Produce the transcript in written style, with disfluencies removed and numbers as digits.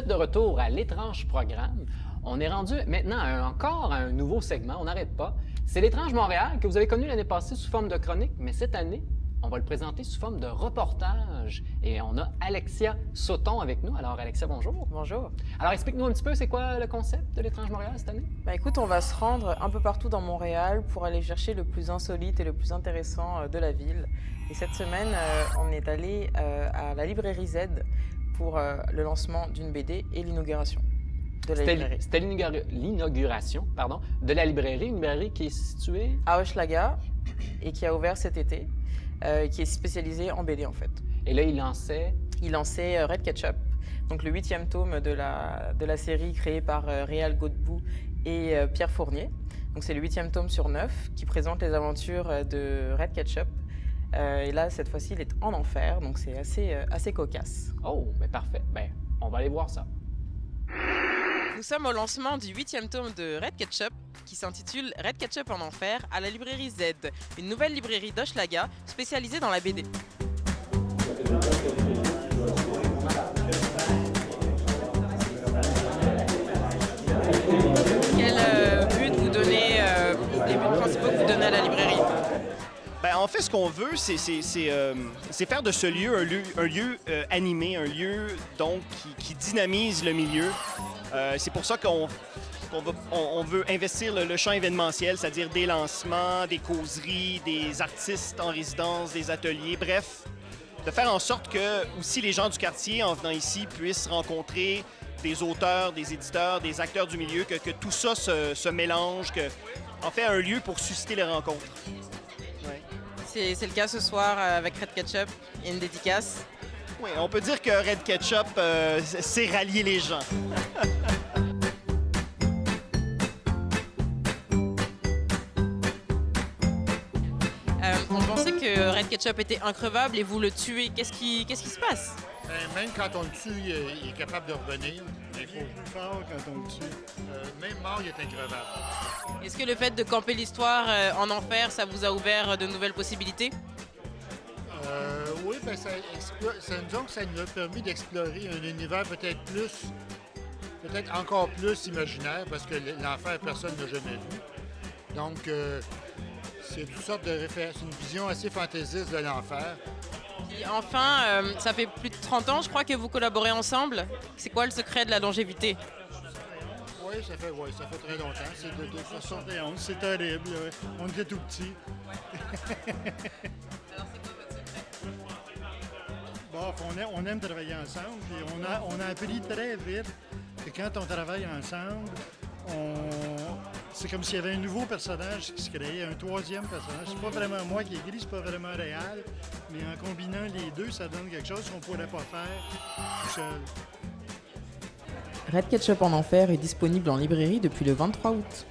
êtes de retour à l'étrange programme. On est rendu maintenant encore à un nouveau segment, on n'arrête pas. C'est l'étrange Montréal que vous avez connu l'année passée sous forme de chronique, mais cette année, on va le présenter sous forme de reportage. Et on a Alexia Sauton avec nous. Alors Alexia, bonjour. Bonjour. Alors explique-nous un petit peu, c'est quoi le concept de l'étrange Montréal cette année? Écoute, on va se rendre un peu partout dans Montréal pour aller chercher le plus insolite et le plus intéressant de la ville. Et cette semaine, on est allé à la librairie Z pour le lancement d'une BD et l'inauguration de la librairie. C'était l'inauguration de la librairie, une librairie qui est située à Hochelaga et qui a ouvert cet été, qui est spécialisée en BD en fait. Et là, il lançait Red Ketchup, donc le 8e tome de la série créée par Réal Godbout et Pierre Fournier. Donc c'est le 8e tome sur 9 qui présente les aventures de Red Ketchup. Et là, cette fois-ci, il est en enfer, donc c'est assez cocasse. Oh, mais parfait. Ben, on va aller voir ça. Nous sommes au lancement du 8e tome de Red Ketchup, qui s'intitule Red Ketchup en enfer, à la librairie Z, une nouvelle librairie d'Hochelaga spécialisée dans la BD. Quel but vous donnez, les buts principaux que vous donnez à la librairie? En fait, ce qu'on veut, c'est faire de ce lieu un lieu animé, un lieu donc qui dynamise le milieu. C'est pour ça qu'on veut investir le champ événementiel, c'est-à-dire des lancements, des causeries, des artistes en résidence, des ateliers, bref, de faire en sorte que aussi les gens du quartier, en venant ici, puissent rencontrer des auteurs, des éditeurs, des acteurs du milieu, que tout ça se mélange, en fait un lieu pour susciter les rencontres. Ouais. C'est le cas ce soir avec Red Ketchup et une dédicace. Oui, on peut dire que Red Ketchup sait rallier les gens. On pensait que Red Ketchup était increvable et vous le tuez. Qu'est-ce qui se passe? Même quand on le tue, il est capable de revenir. Il est plus fort quand on le tue. Même mort, il est increvable. Est-ce que le fait de camper l'histoire en enfer, ça vous a ouvert de nouvelles possibilités? Oui, disons que ça nous a permis d'explorer un univers peut-être encore plus imaginaire, parce que l'enfer, personne n'a jamais vu. Donc, c'est toutes sortes de références, une vision assez fantaisiste de l'enfer. Puis enfin, ça fait plus de 30 ans, je crois, que vous collaborez ensemble. C'est quoi le secret de la longévité? Oui, ça fait très longtemps. C'est de 71, c'est terrible. On était tout petits. Alors, c'est quoi votre secret? Bon, on aime travailler ensemble. Puis on a appris très vite que quand on travaille ensemble, c'est comme s'il y avait un nouveau personnage qui se créait, un troisième personnage. C'est pas vraiment moi qui écris, c'est pas vraiment réel, mais en combinant les deux, ça donne quelque chose qu'on pourrait pas faire tout seul. Red Ketchup en enfer est disponible en librairie depuis le 23 août.